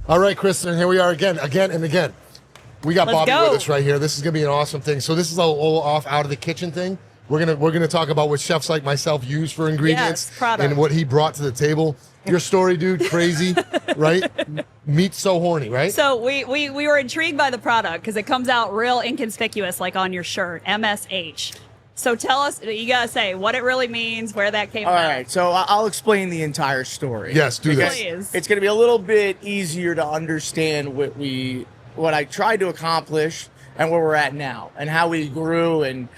All right, Kristen, here we are again and again. We got Let's Bobby go. with us right here. This is gonna be an awesome thing. So this is all off out of the kitchen thing. We're gonna talk about what chefs like myself use for ingredients and what he brought to the table. Your story, dude, crazy, right? Meat So Horny, right? So we were intrigued by the product because it comes out real inconspicuous, like on your shirt, MSH. So tell us, you gotta say what it really means, where that came from. All right, so I'll explain the entire story. Yes, do that. Please. It's going to be a little bit easier to understand what I tried to accomplish and where we're at now, and how we grew and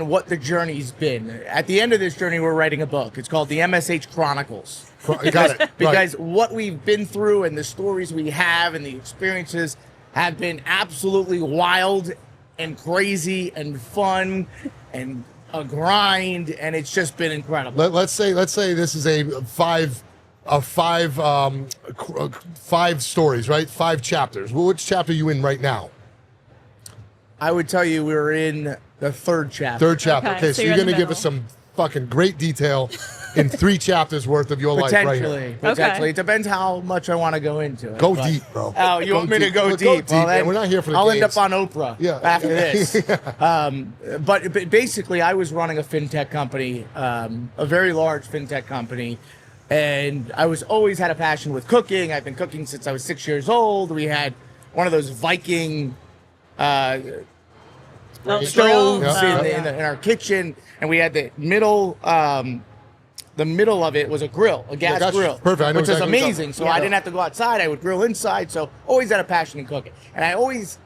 what the journey's been. At the end of this journey, we're writing a book. It's called the MSH Chronicles. Got it. Because what we've been through and the stories we have and the experiences have been absolutely wild and crazy and fun and a grind, and it's just been incredible. Let's say this is a five stories, right? 5 chapters. Well, which chapter are you in right now? I would tell you we're in the 3rd chapter. 3rd chapter. Okay, so you're going to give us some fucking great detail in 3 chapters worth of your life right here. Potentially. It depends how much I want to go into it. Go deep, bro. Oh, you want me to go deep? Go deep, Well, man. We're not here for the I'll games. end up on Oprah after this. But basically, I was running a FinTech company, a very large FinTech company, and I was always had a passion with cooking. I've been cooking since I was 6 years old. We had one of those Viking stoves in our kitchen, and we had the middle of it was a grill, a gas grill, perfect. I know which exactly is amazing. So I didn't have to go outside. I would grill inside. So always had a passion in cooking, and I always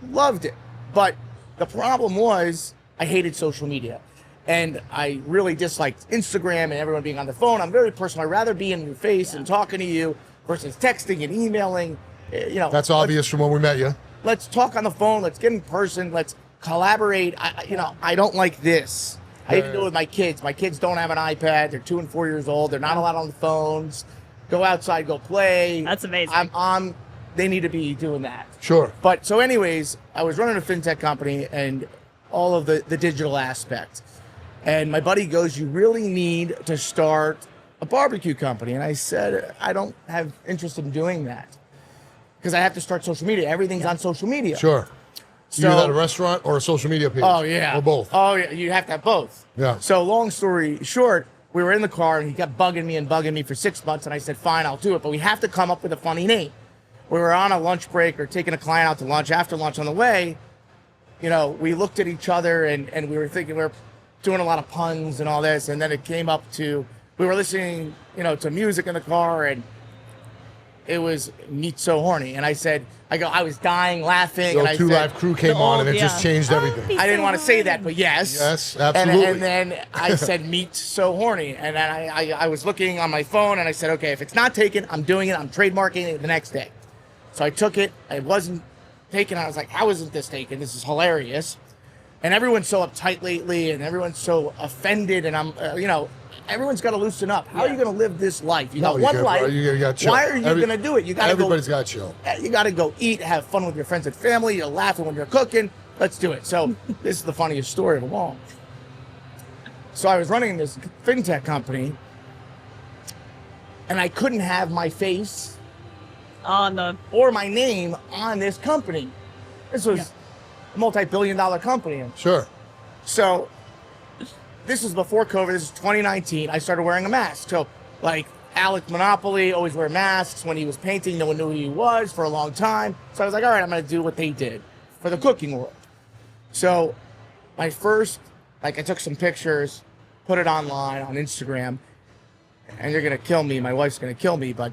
loved it. But the problem was I hated social media, and I really disliked Instagram and everyone being on the phone. I'm very personal. I'd rather be in your face and talking to you versus texting and emailing. You know, that's obvious from when we met you. Let's talk on the phone. Let's get in person. Let's collaborate. I don't like this. I even do it with my kids. My kids don't have an iPad. They're 2 and 4 years old. They're not allowed on the phones. Go outside, go play. That's amazing. They need to be doing that. Sure. But so anyways, I was running a FinTech company and all of the digital aspect. And my buddy goes, you really need to start a barbecue company. And I said, I don't have interest in doing that because I have to start social media. Everything's on social media. Sure. So, either at a restaurant or a social media page. Oh, yeah. Or both. Oh, yeah. You have to have both. Yeah. So long story short, we were in the car and he kept bugging me for 6 months. And I said, fine, I'll do it. But we have to come up with a funny name. We were on a lunch break or taking a client out to lunch. After lunch on the way, we looked at each other and we were thinking we were doing a lot of puns and all this. And then it came up to, we were listening, to music in the car, and it was Meat So Horny. And I was dying laughing. So and Two Live Crew came on and it just changed everything. I didn't want to say that, but yes. Yes, absolutely. And then I said Meat So Horny. And then I was looking on my phone and I said, okay, if it's not taken, I'm doing it. I'm trademarking it the next day. So I took it. It wasn't taken. I was like, how isn't this taken? This is hilarious. And everyone's so uptight lately and everyone's so offended. And I'm, everyone's got to loosen up. How are you going to live this life? You got one life. You gotta chill. Why are you going to do it? Everybody's got to chill. You got to go eat, have fun with your friends and family. You're laughing when you're cooking. Let's do it. So this is the funniest story of them all. So I was running this FinTech company, and I couldn't have my face or my name on this company. This was a multi-billion-dollar company. Sure. So this is before COVID. This is 2019. I started wearing a mask. So, like Alec Monopoly, always wear masks. When he was painting, no one knew who he was for a long time. So I was like, all right, I'm going to do what they did for the cooking world. So my first, I took some pictures, put it online on Instagram, and you're going to kill me. My wife's going to kill me, but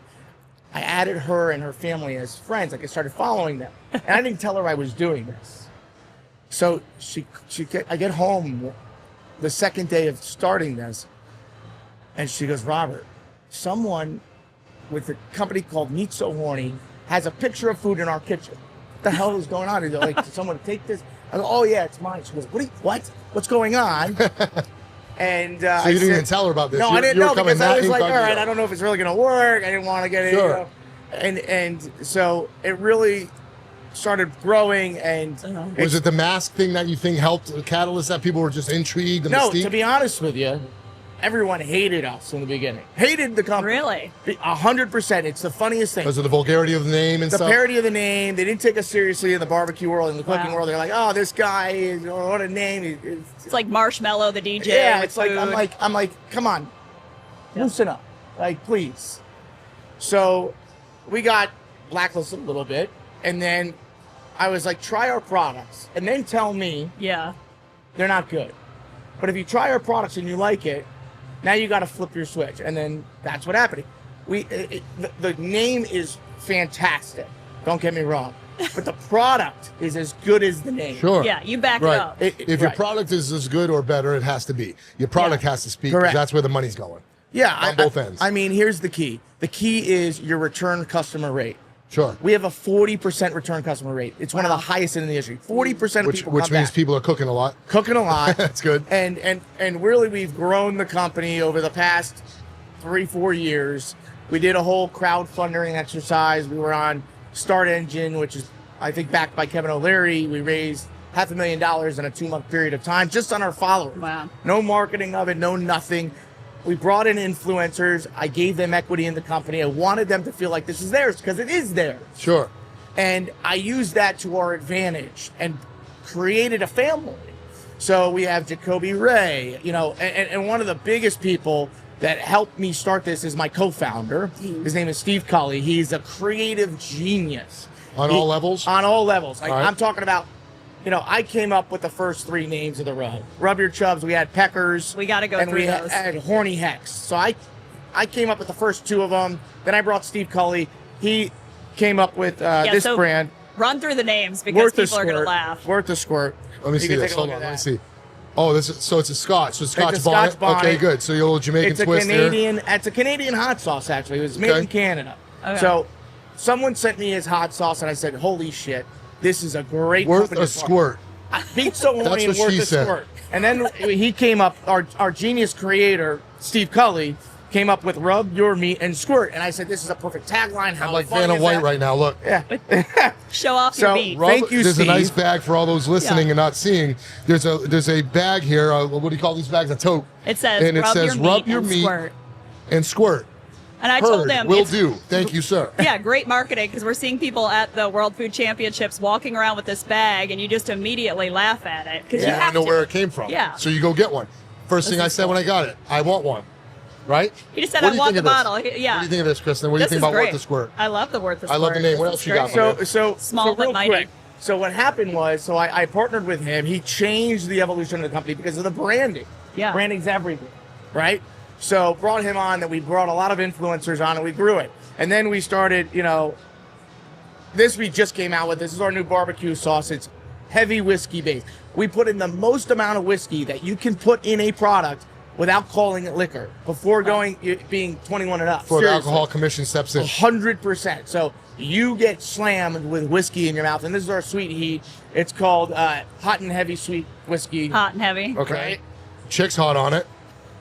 I added her and her family as friends. I started following them. And I didn't tell her I was doing this. So I get home the second day of starting this, and she goes, Robert, someone with a company called Meat So Horny has a picture of food in our kitchen. What the hell is going on? Is like, did someone take this? I go, oh yeah, it's mine. She goes, what? What's going on? And so you didn't even tell her about this? No, I didn't know because I was like, all right, I don't know if it's really going to work. I didn't want to get it. Sure. And so it really started growing. And was it the mask thing that you think helped the catalyst, that people were just intrigued? And no, to be honest with you, everyone hated us in the beginning. Hated the company. Really? 100%. It's the funniest thing. Because of the vulgarity of the name and The stuff? parody of the name. They didn't take us seriously in the barbecue world, in the cooking Wow. world. They're like, oh, this guy is, what a name. It's like Marshmallow, the DJ. Yeah, with it's like, food. I'm like, come on, loosen up. Like, please. So we got blacklisted a little bit. And then I was like, try our products. And then tell me Yeah. they're not good. But if you try our products and you like it, now you got to flip your switch, and then that's what happened. The name is fantastic. Don't get me wrong, but the product is as good as the name. Sure. Yeah, you back Right. it up. If your product is as good or better, it has to be. Your product has to speak. 'Cause Correct. that's where the money's going. Yeah, On both ends. I mean, here's the key. The key is your return customer rate. Sure. We have a 40% return customer rate. It's one of the highest in the industry. 40% of people Which come means back. people are cooking a lot. Cooking a lot. That's good. And really, we've grown the company over the past 3-4 years. We did a whole crowdfunding exercise. We were on Start Engine, which is, I think, backed by Kevin O'Leary. We raised $500,000 in a 2-month period of time just on our followers. Wow. No marketing of it, no nothing. We brought in influencers. I gave them equity in the company. I wanted them to feel like this is theirs because it is theirs. Sure. And I used that to our advantage and created a family. So we have Jacoby Ray, and one of the biggest people that helped me start this is my co-founder. His name is Steve Colley. He's a creative genius. On all levels? On all levels. Like, All right. I'm talking about, I came up with the first 3 names of the rub. Rub Your Chubs. We had Peckers. We got to go and through we those. had Horny Hex. So I came up with the first 2 of them. Then I brought Steve Colley. He came up with this so brand. Run through the names because Worth the people are going to Squirt. laugh. Worth the Squirt. Let me You see can this. take a look Hold on. at Let me that. see. Oh, so it's a Scotch. So Scotch It's a bonnet. Scotch bonnet. Okay, good. So your little Jamaican It's a twist Canadian. It's a Canadian hot sauce. Actually, it was made Okay. in Canada. Okay. So, someone sent me his hot sauce, and I said, "Holy shit, this is a great there. Worth company a to start." squirt. Meat So Horny That's and what Worth she a said. Squirt. And then he came up. Our genius creator, Steve Colley, came up with Rub Your Meat and Squirt, and I said, "This is a perfect tagline." How I'm like funny Vanna is White that? right now. Look. Yeah. Show off So, your meat. Rob- Thank you, There's Steve. a nice bag for all those listening Yeah. and not seeing. There's a bag here. What do you call these bags? A tote. It says, and it rub, says, your rub meat your and meat squirt. and squirt. And I Heard. told them, Will it's- do. Thank you, sir. Yeah, great marketing because we're seeing people at the World Food Championships walking around with this bag, and you just immediately laugh at it because you Yeah, I have know to. where it came from. Yeah. So you go get one. First This thing I is said when I got it, I want one. Right? He just said, What "I do you want think the of this? bottle." Yeah. What do you think of this, Kristen? What do you This think is about great. Worth the Squirt? I love the Worth the I love Squirt. the name. What This else is you got, great. man? So Small but real mighty. quick. So what happened was, I partnered with him. He changed the evolution of the company because of the branding. Yeah. Branding's everything, right? So brought him on. That we brought a lot of influencers on, and we grew it. And then we started, this we just came out with. This is our new barbecue sauce. It's heavy whiskey based. We put in the most amount of whiskey that you can put in a product without calling it liquor before being 21 and up. Before the Seriously. alcohol commission steps in. 100%. So you get slammed with whiskey in your mouth, and this is our sweet heat. It's called hot and heavy sweet whiskey. Hot and heavy. Okay. Right? Chick's hot on it.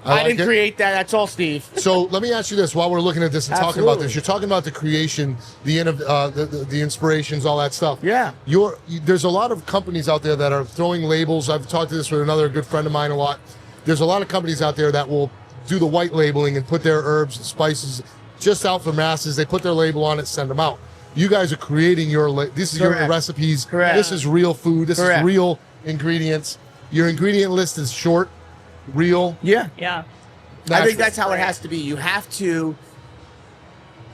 I like didn't it. create that. That's all Steve. So let me ask you this: while we're looking at this and talking about Absolutely. this, you're talking about the creation, the inspirations, all that stuff. Yeah. There's a lot of companies out there that are throwing labels. I've talked to this with another good friend of mine a lot. There's a lot of companies out there that will do the white labeling and put their herbs and spices just out for masses. They put their label on it, send them out. You guys are creating this is your Correct. recipes. Correct. This is real food. This Correct. is real ingredients. Your ingredient list is short, real. Yeah. Yeah. I natural. think that's how it has to be. You have to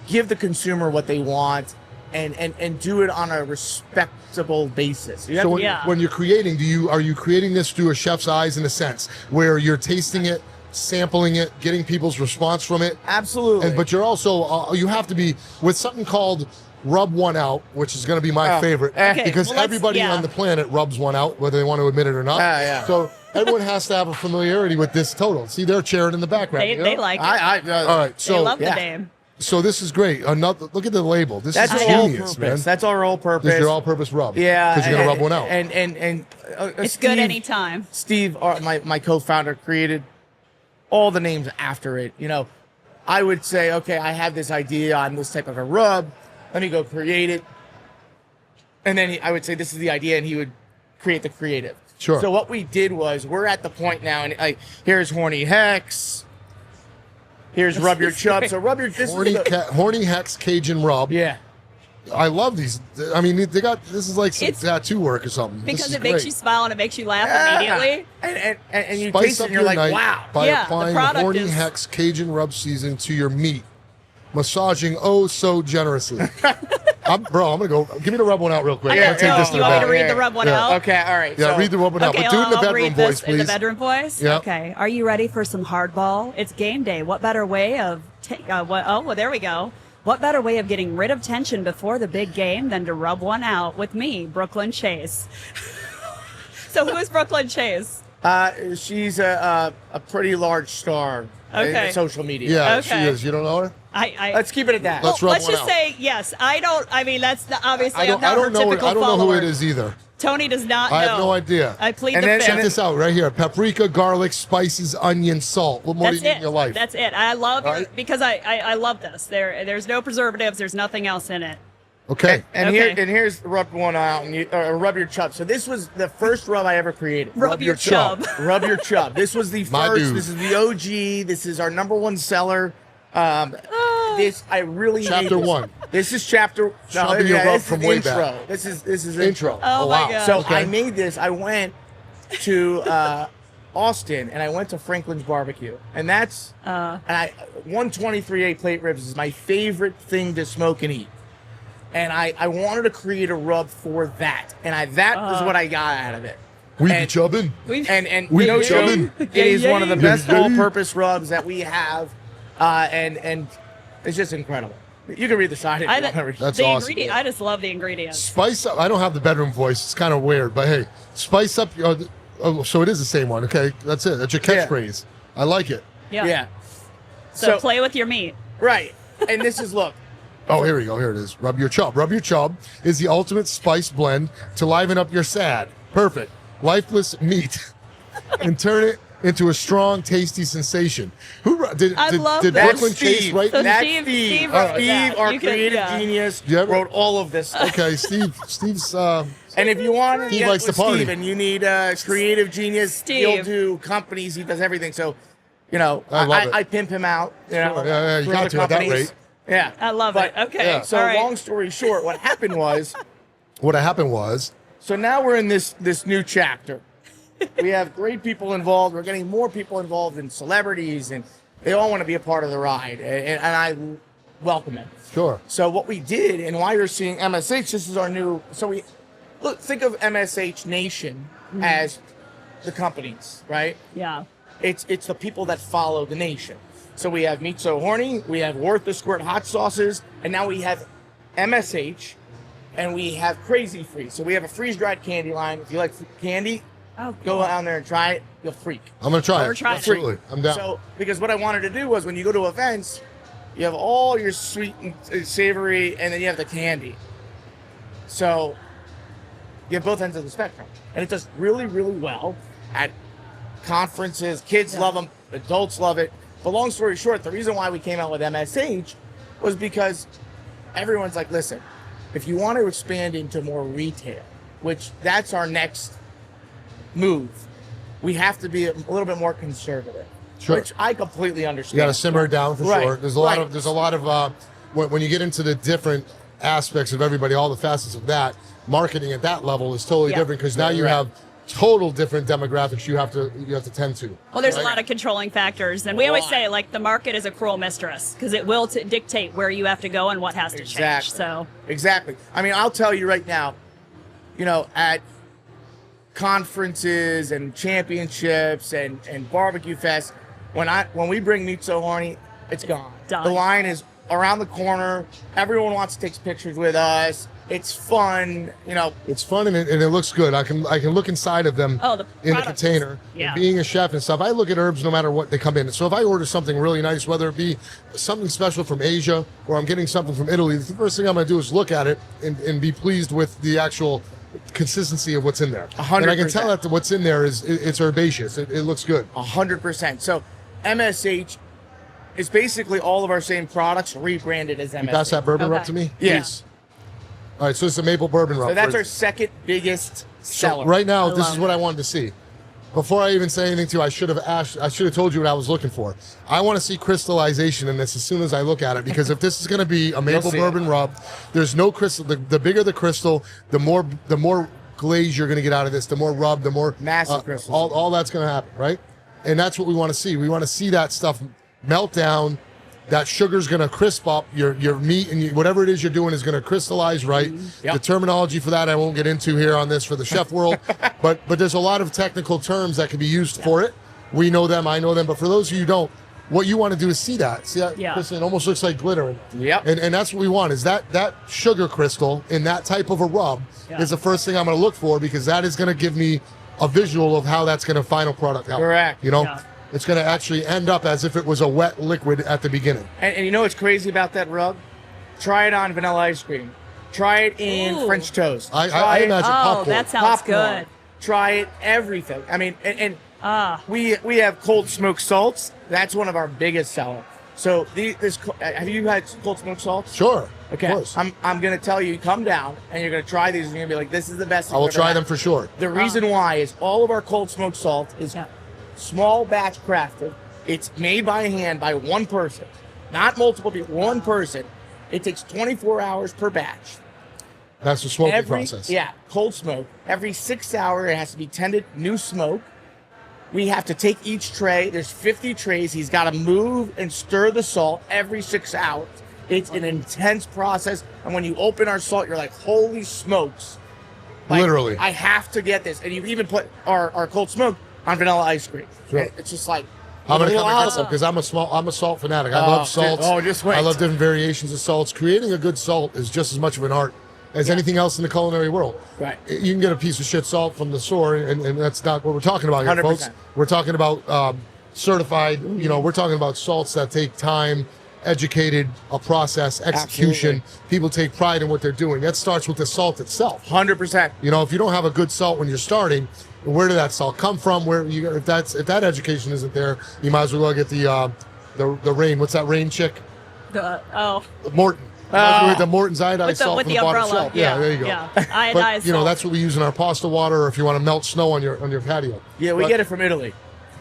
give the consumer what they want and do it on a respectable basis. You have So to- when, Yeah. when you're creating, are you creating this through a chef's eyes in a sense where you're tasting it, sampling it, getting people's response from it, absolutely. but you're also you have to be with something called rub one out, which is going to be my Oh. favorite Okay, because well, let's- everybody yeah. on the planet rubs one out, whether they want to admit it or not. Yeah. So everyone has to have a familiarity with this total. See, they're cheering in the background. They, you know? they like it. All right, They so love yeah. the name. so this is great. Look at the label. This That's is our all genius, purpose. man. That's our all purpose. This is your all-purpose rub. Yeah. because you're gonna rub one out. And It's Steve, good anytime. Steve, my co-founder, created all the names after it. I would say, okay, I have this idea on this type of a rub. Let me go create it. And then I would say, this is the idea, and he would create the creative. Sure. So what we did was, we're at the point now, and here's Horny Hex, Here's Rub Your Chub. So Rub Your Horny Hex Cajun Rub. Yeah. I love these. I mean, they got this is like some tattoo work or something. Because it makes you smile and it makes you laugh immediately. And you Spice taste it up and you're your like, night wow. by Yeah, applying the product Horny is- Hex Cajun Rub seasoning to your meat, massaging oh so generously. I'm gonna go. Give me the rub one out real quick. I I'm got gonna take you. this to You the want me back. to read the rub one Yeah. out? Okay, all right. Yeah, so, read the rub one out, Okay, but do it in the I'll bedroom read voice, this in the please. bedroom voice. Yeah. Okay. Are you ready for some hardball? It's game day. What better way of there we go. What better way of getting rid of tension before the big game than to rub one out with me, Brooklyn Chase? So who is Brooklyn Chase? She's a pretty large star Okay. in social media. Yeah, Okay. she is. You don't know her? Let's keep it at that. Let's rub let's one just out. say yes. I obviously I'm don't not her know. typical I don't know who follower. it is either. Tony does not know. I have no idea. I plead And the then- fifth. Check this out right here: paprika, garlic, spices, onion, salt. What more do That's you need it. in your life? That's it. I love All it right. because I love this. There's no preservatives. There's nothing else in it. Okay. And Okay. here's Rub One Out, or Rub Your Chub. So this was the first rub I ever created. Rub your chub. Rub Your Chub. This was the My first. dude. This is the OG. This is our #1 seller. This I really Chapter made this. 1. This is chapter. Chubbing your rub this from is way intro. back. This is Intro. Oh my wow. God. So Okay. I made this. I went to Austin and I went to Franklin's Barbecue, and that's and 123A plate ribs is my favorite thing to smoke and eat. And I wanted to create a rub for that, and that is what I got out of it. We be and- chubbing. And We no be joke, chubbing. it is one of the best Yeah. all-purpose rubs that we have, and it's just incredible. You can read the side if you want to read. That's the awesome. ingredient. I just love the ingredients. Spice up. I don't have the bedroom voice. It's kind of weird, but hey, spice up. Oh, so it is the same one. Okay, that's it. That's your Yeah. catchphrase. I like it. Yeah. So play with your meat. Right. And this is look. Oh, here we go. Here it is. Rub Your Chub. Rub Your Chub is the ultimate spice blend to liven up your sad, perfect, lifeless meat and turn it into a strong, tasty sensation. Did love did that. Brooklyn That's Chase Steve. write So this? Steve- Steve Steve, wrote that. our You could- creative yeah. genius, You ever- wrote all of this stuff. Okay, Steve's. And if you want to Steve get likes with to party. Steve and you need a creative genius, Steve. he'll do companies. He does everything. So, you know, I love it. I pimp him out. You know, Yeah, you for got other to at that companies. rate. Yeah, I love But- it. Okay. Yeah. So All right. long story short, what happened was, What happened was, so now we're in this new chapter. We have great people involved. We're getting more people involved in celebrities, and they all want to be a part of the ride, and I welcome it. sure. So what we did, and why you're seeing MSH, this is our new. So we think of MSH Nation as the companies, right? Yeah. It's the people that follow the nation. So we have Meat So Horny, we have Worth the Squirt hot sauces, and now we have MSH, and we have Crazy Freeze. So we have a freeze-dried candy line. If you like candy, Oh, go cool. down there and try it. You'll freak. I'm gonna try We're it. trying. Absolutely, I'm down. So, because what I wanted to do was when you go to events, you have all your sweet and savory, and then you have the candy. So, you have both ends of the spectrum. And it does really, really well at conferences. Kids love them, adults love it. But long story short, the reason why we came out with MSH was because everyone's like, listen, if you want to expand into more retail, which that's our next move, we have to be a little bit more conservative. Sure. Which I completely understand. You got to simmer it down for Right, sure. There's a lot right. of when you get into the different aspects of everybody, all the facets of that, marketing at that level is totally Yeah. different because now you Right. have total different demographics you have to tend to. Well, there's a Right? lot of controlling factors, and we always say like the market is a cruel mistress because it will dictate where you have to go and what has to change. So Exactly. I mean, I'll tell you right now, you know, at conferences and championships and barbecue fest, when we bring Meat So Horny, it's gone. Done. The line is around the corner. Everyone wants to take pictures with us. It's fun, you know. It's fun and it looks good. I can look inside of them Oh, the in the product is- container. yeah. And being a chef and stuff, I look at herbs no matter what they come in. So if I order something really nice, whether it be something special from Asia or I'm getting something from Italy, the first thing I'm going to do is look at it and be pleased with the actual consistency of what's in there. 100%. And I can tell that what's in there it's herbaceous. It looks good. 100%. So MSH is basically all of our same products rebranded as MSH. Pass that bourbon rub Okay. to me, Yeah. please. All right, so it's a maple bourbon rub. So that's For- our second biggest So seller. right now, I this love is what I wanted to see. before I even say anything to you, I should have told you what I was looking for. I want to see crystallization in this as soon as I look at it, because if this is going to be a maple bourbon rub, there's no crystal. The bigger the crystal, the more glaze you're going to get out of this, the more rub, the more massive crystals. All that's going to happen, right? And that's what we want to see. We want to see that stuff melt down. That sugar's going to crisp up your meat, and whatever it is you're doing is going to crystallize right. Yep. The terminology for that I won't get into here on this for the chef world, but there's a lot of technical terms that can be used for it. We know them, I know them, but for those of you who don't, what you want to do is see that. See that? Yeah. It almost looks like glitter. Yep. And that's what we want, is that sugar crystal in that type of a rub is the first thing I'm going to look for, because that is going to give me a visual of how that's going to final product out. Correct. You know? Yeah. It's going to actually end up as if it was a wet liquid at the beginning. And you know what's crazy about that rub? Try it on vanilla ice cream. Try it in French toast. I imagine popcorn. That sounds Popcorn. good. Try it everything. I mean, and we have cold smoked salts. That's one of our biggest sellers. So have you had cold smoked salts? Sure. Okay. Of course. I'm going to tell you, come down and you're going to try these and you're going to be like, this is the best thing I will I've ever try had. them for sure. The reason why is all of our cold smoked salt is small batch crafted. It's made by hand by one person, not multiple people, one person. It takes 24 hours per batch. That's the smoking process. Yeah, cold smoke. Every 6 hours, it has to be tended, new smoke. We have to take each tray. There's 50 trays. He's got to move and stir the salt every 6 hours. It's an intense process. And when you open our salt, you're like, holy smokes. Like, Literally. I have to get this. And you even put our cold smoke on vanilla ice cream. Sure. It's just like, I'm gonna come and get some, because I'm a salt fanatic. I love salts. Just wait. I love different variations of salts. Creating a good salt is just as much of an art as anything else in the culinary world. Right. You can get a piece of shit salt from the store, and that's not what we're talking about here, 100%. folks. We're talking about certified. You know, we're talking about salts that take time, educated, a process, execution. Absolutely. People take pride in what they're doing. That starts with the salt itself. 100%. You know, if you don't have a good salt when you're starting, where did that salt come from? If that education isn't there, you might as well get the rain. What's that rain chick? Morton. With the Morton's iodized salt with from the bottom umbrella. shelf. Yeah, there you go. Yeah. Iodized But you know, salt. that's what we use in our pasta water, or if you want to melt snow on your patio. Yeah, we get it from Italy.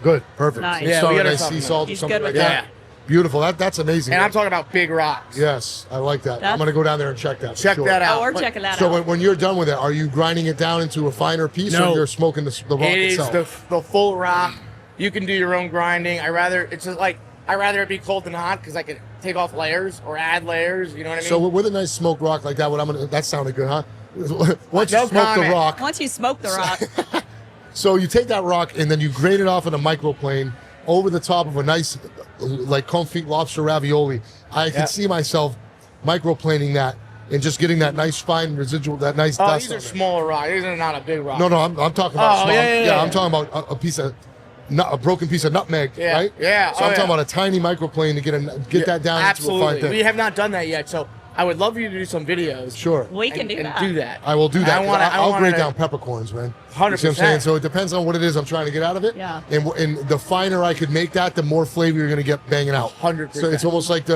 Good, perfect. Nice. You Yeah, start we with get it nice from sea them. salt or He's something good like with that. that. Beautiful. That's amazing. And I'm talking about big rocks. Yes, I like that. I'm That's- going to go down there and check that. for Check sure. that out. We're But checking that So out. when you're done with it, are you grinding it down into a finer piece, No. or you're smoking the rock It is itself? the full rock. You can do your own grinding. I'd rather it be cold than hot, because I can take off layers or add layers. You know what I mean? So with a nice smoked rock like that, that sounded good, huh? Once you No smoke the comment. rock, Once you smoke the rock, so you take that rock and then you grate it off in a microplane over the top of a nice, like confit lobster ravioli. I can see myself microplaning that and just getting that nice fine residual, that nice dust. these are on it. smaller rocks. These are not a big rock. No, I'm talking about small. yeah. I'm talking about a piece of. A broken piece of nutmeg, Yeah, right? yeah, So I'm talking about a tiny microplane to get that down Absolutely. into a fine thing. We have not done that yet, so I would love for you to do some videos. Sure. we can do that. Do that. I will do that. I'll grate wanna- down peppercorns, man. 100%. You see what I'm saying? So it depends on what it is I'm trying to get out of it. Yeah. And the finer I could make that, the more flavor you're going to get banging out. 100%. So it's almost like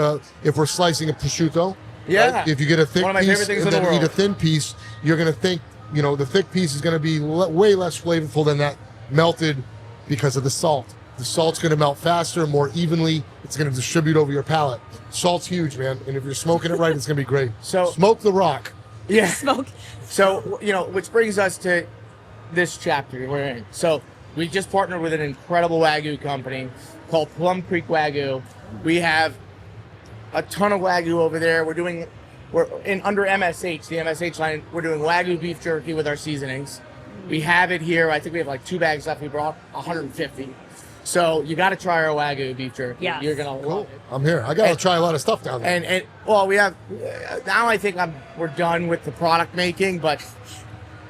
if we're slicing a prosciutto. Yeah. Right? If you get a thick One of my piece favorite things and in the then eat a world. thin piece, you're going to think, the thick piece is going to be way less flavorful than that melted because of the salt. The salt's going to melt faster, more evenly. It's going to distribute over your palate. Salt's huge, man. And if you're smoking it right, it's going to be great. So- smoke the rock. Yeah. Smoke. So, which brings us to this chapter we're in. So, we just partnered with an incredible Wagyu company called Plum Creek Wagyu. We have a ton of Wagyu over there. We're in under MSH, the MSH line. We're doing Wagyu beef jerky with our seasonings. We have it here. I think we have like 2 bags left. We brought 150. So you got to try our Wagyu beef jerky. Yes. You're gonna love it. I'm here. I got to try a lot of stuff down there. And well, we have now. I think we're done with the product making, but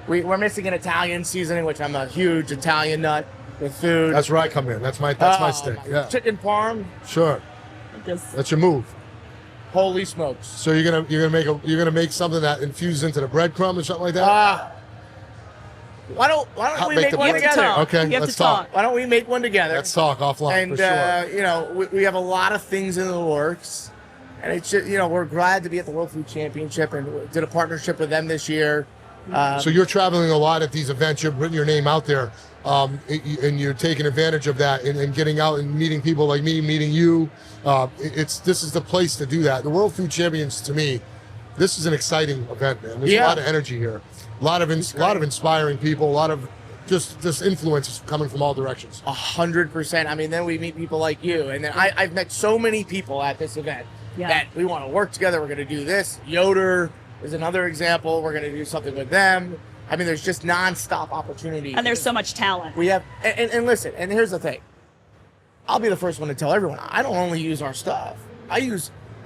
we're missing an Italian seasoning, which I'm a huge Italian nut with food. That's where I come in. That's my stick. Yeah. Chicken parm. Sure. Just That's your move. Holy smokes! So you're gonna make something that infuses into the breadcrumb or something like that. Why don't we make make the one bread. together? talk. Okay, You have let's to talk. talk. Why don't we make one together? Let's talk offline And for sure. we have a lot of things in the works, and it's just, we're glad to be at the World Food Championship and we did a partnership with them this year. So you're traveling a lot at these events. You're putting your name out there. and you're taking advantage of that and getting out and meeting people like me, meeting you. This is the place to do that. The World Food Champions, to me, this is an exciting event, man. There's a lot of energy here, a lot of inspiring people, a lot of just influences coming from all directions. 100%. I mean, then we meet people like you, and then I've met so many people at this event that we want to work together. We're going to do this. Yoder is another example. We're going to do something with them. I mean, there's just nonstop opportunity. And there's so much talent. We have, and listen, and here's the thing. I'll be the first one to tell everyone, I don't only use our stuff.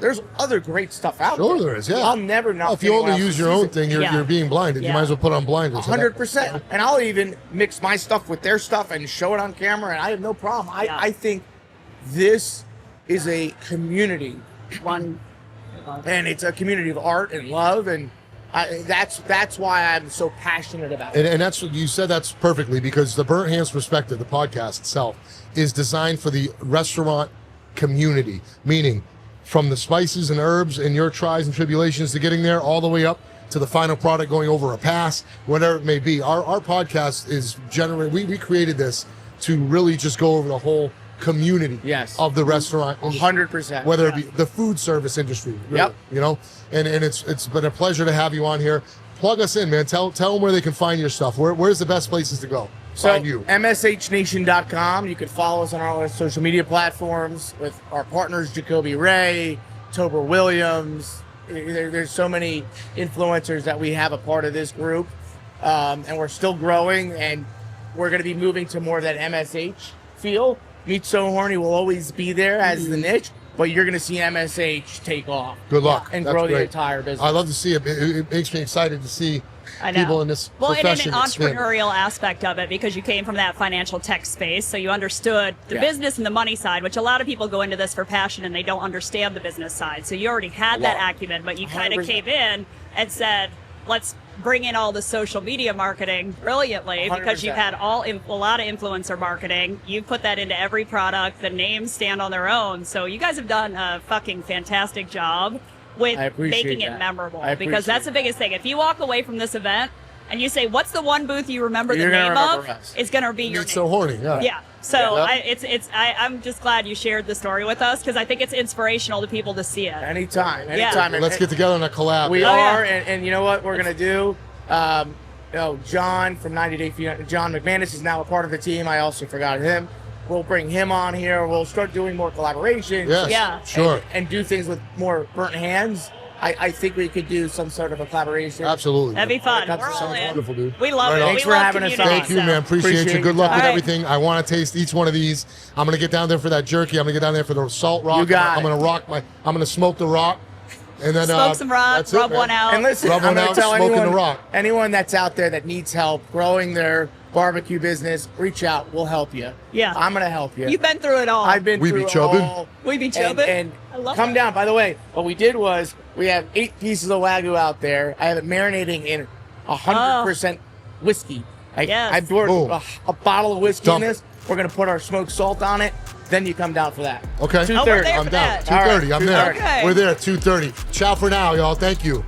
There's other great stuff out there. Sure there is, yeah. I'll never not. If you only use your own thing, you're being blinded. You might as well put on blinders. 100%. And I'll even mix my stuff with their stuff and show it on camera, and I have no problem. I think this is a community. And it's a community of art and love, and that's why I'm so passionate about it. And that's what you said. That's perfectly, because the Burnt Hands Perspective, the podcast itself, is designed for the restaurant community, meaning from the spices and herbs and your trials and tribulations to getting there, all the way up to the final product going over a pass, whatever it may be. Our podcast is generally, we created this to really just go over the whole community of the restaurant industry, 100%, whether it be the food service industry, really, you know, and it's been a pleasure to have you on here. Plug us in, man. Tell them where they can find your stuff. Where's the best places to go? Find you. MSHNation.com. You can follow us on all our social media platforms with our partners, Jacoby Ray, Tober Williams. There's so many influencers that we have a part of this group, and we're still growing, and we're going to be moving to more of that MSH feel. Meat So Horny will always be there as the niche, but you're going to see MSH take off. Good luck. And grow the entire business. I love to see it. It makes me excited to see people in this profession. And an entrepreneurial aspect of it, because you came from that financial tech space, so you understood the business and the money side, which a lot of people go into this for passion and they don't understand the business side. So you already had that acumen, but you kind of came in and said, let's bring in all the social media marketing brilliantly, 100%. Because you've had a lot of influencer marketing. You put that into every product. The names stand on their own. So you guys have done a fucking fantastic job with making it memorable, because that's the biggest thing. If you walk away from this event and you say, what's the one booth you remember the name of? It's going to be your name. So horny, yeah. So I'm just glad you shared the story with us, because I think it's inspirational to people to see it. Anytime. Well, let's get together on a collab. We are, and you know what we're going to do? John from 90 Day Fiance, John McManus is now a part of the team. I also forgot him. We'll bring him on here. We'll start doing more collaborations. Yes, sure. And do things with more burnt hands. I think we could do some sort of a collaboration. Absolutely. That'd be fun. We're all in. Wonderful, dude. We love it. Thanks for having us on. Thank you, man. Appreciate you. Good luck with everything. I want to taste each one of these. I'm going to get down there for that jerky. I'm going to get down there for the salt rock. I'm going to smoke the rock. And then smoke some rock, rub one out. And listen, I'm going to tell anyone that's out there that needs help growing their barbecue business, reach out. We'll help you. Yeah. I'm going to help you. You've been through it all. I've been through it all. We be chubbing. And come down. By the way, what we did was we have 8 pieces of Wagyu out there. I have it marinating in 100% whiskey. I poured a bottle of whiskey in this. We're going to put our smoked salt on it. Then you come down for that. Okay. 2:30. I'm down. 2:30. I'm there. Okay. We're there at 2:30. Ciao for now, y'all. Thank you.